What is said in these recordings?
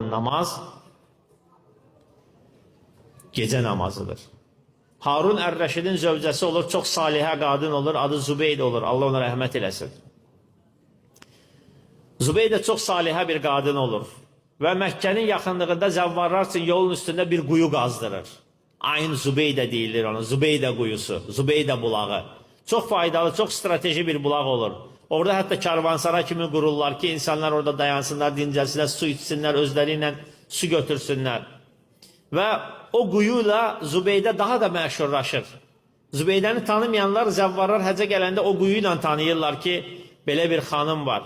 olan namaz gecə namazıdır. Harun Ər-Rəşidin zövcəsi olur, çox salihə qadın olur, adı Zübeyd olur, Allah ona rəhmət eləsin. Zübeyd də çox salihə bir qadın olur və Məkkənin yaxınlığında zəvvarlar üçün yolun üstündə bir quyu qazdırır. Aynı Zübeydə deyilir ona, Zübeydə quyusu, Zübeydə bulağı. Çox faydalı, çox strateji bir bulaq olur. Orada hətta karvansara kimi qururlar ki, insanlar orada dayansınlar, dincəlsinlər, su içsinlər, özləri ilə su götürsünlər. Və o quyuyla Zübeydə daha da məşhurlaşır. Zübeydəni tanımayanlar, zəvvarlar həcə gələndə o quyuyla tanıyırlar ki, belə bir xanım var.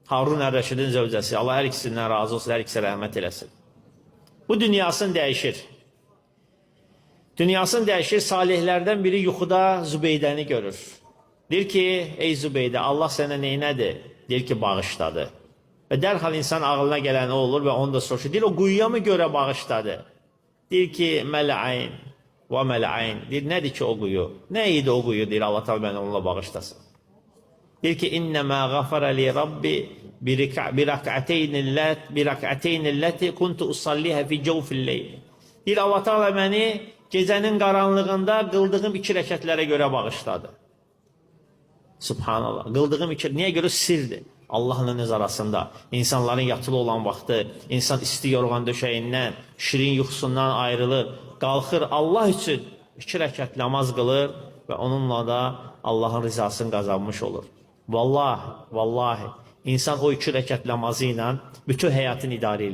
Harun Ər-Rəşidin zövcəsi. Allah hər ikisindən razı olsun, hər ikisi rəhmət eləsin. Bu dünyasını dəyişir. Dünyasını dəyişir, salihlərdən biri yuxuda Zübeydəni görür. Deyir ki, ey Zübeydə, Allah sənə neynədir? Deyir ki, bağışladı. Və dərhal insan ağlına gələn o olur və onu da soruşur. Deyir, o quyuya mı görə bağışladı? Deyir ki, mələ'ayn və mələ'ayn. Deyir, nədir ki o quyu? Nə idi o quyu? Deyir, Allah tabi məni onunla bağışlasın. Deyir ki, innəmə ғafərə li Rabbi birak'ateyni kuntu usallihə fi cevfilleyl. Deyir, Allah tabi məni gecənin qaranlığında qıldığım 2 rəkətlərə görə bağışladı. Subhanallah. Qıldığım 2, niyə görə? Sirdir. Allah'ın öz arasında, insanların yatılı olan vaxtı, insan isti yorğan döşəyindən, şirin yuxusundan ayrılır, qalxır, Allah üçün 2 rəkət namaz qılır və onunla da Allah'ın rızasını qazanmış olur. Vallahi, vallahi, insan o 2 rəkət namazı ilə bütün həyatını idarə edir.